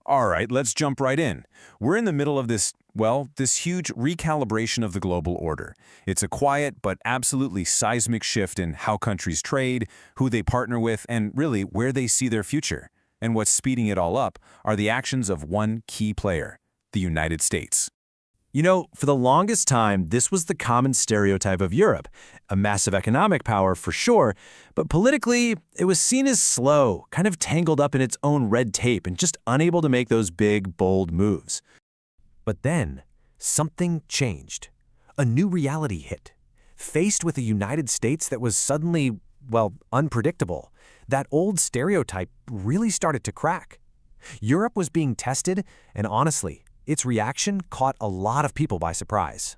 All right, let's jump right in. We're in the middle of this huge recalibration of the global order. It's a quiet but absolutely seismic shift in how countries trade, who they partner with, and really where they see their future. And what's speeding it all up are the actions of one key player, the United States. For the longest time, this was the common stereotype of Europe. A massive economic power, for sure, but politically, it was seen as slow, kind of tangled up in its own red tape and just unable to make those big, bold moves. But then, something changed. A new reality hit. Faced with a United States that was suddenly, unpredictable, that old stereotype really started to crack. Europe was being tested, and honestly, its reaction caught a lot of people by surprise.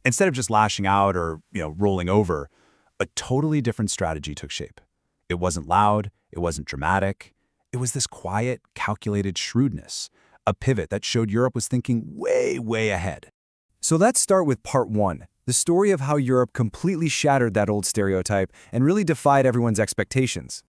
Instead of just lashing out or, rolling over, a totally different strategy took shape. It wasn't loud, it wasn't dramatic. It was this quiet, calculated shrewdness, a pivot that showed Europe was thinking way, way ahead. So let's start with part one, the story of how Europe completely shattered that old stereotype and really defied everyone's expectations.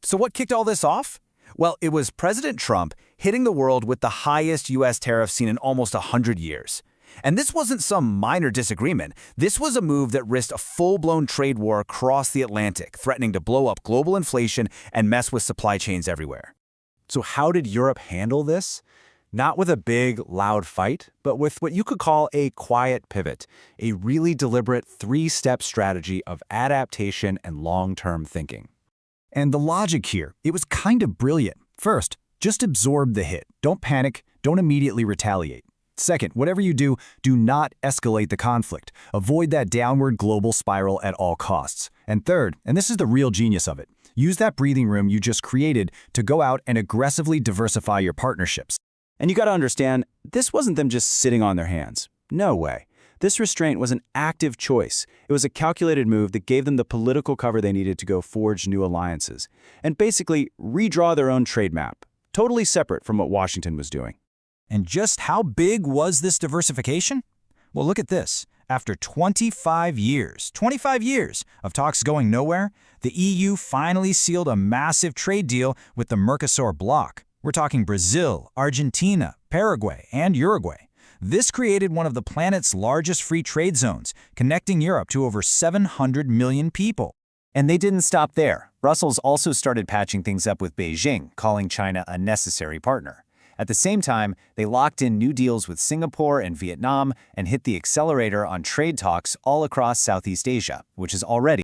So what kicked all this off? Well, it was President Trump hitting the world with the highest U.S. tariffs seen in almost 100 years. And this wasn't some minor disagreement. This was a move that risked a full-blown trade war across the Atlantic, threatening to blow up global inflation and mess with supply chains everywhere. So how did Europe handle this? Not with a big, loud fight, but with what you could call a quiet pivot, a really deliberate three-step strategy of adaptation and long-term thinking. And the logic here, it was kind of brilliant. First, just absorb the hit. Don't panic. Don't immediately retaliate. Second, whatever you do, do not escalate the conflict. Avoid that downward global spiral at all costs. And third, and this is the real genius of it, use that breathing room you just created to go out and aggressively diversify your partnerships. And you got to understand, this wasn't them just sitting on their hands. No way. This restraint was an active choice. It was a calculated move that gave them the political cover they needed to go forge new alliances and basically redraw their own trade map, totally separate from what Washington was doing. And just how big was this diversification? Well, look at this. After 25 years of talks going nowhere, the EU finally sealed a massive trade deal with the Mercosur bloc. We're talking Brazil, Argentina, Paraguay, and Uruguay. This created one of the planet's largest free trade zones, connecting Europe to over 700 million people. And they didn't stop there. Brussels also started patching things up with Beijing, calling China a necessary partner. At the same time, they locked in new deals with Singapore and Vietnam and hit the accelerator on trade talks all across Southeast Asia, which is already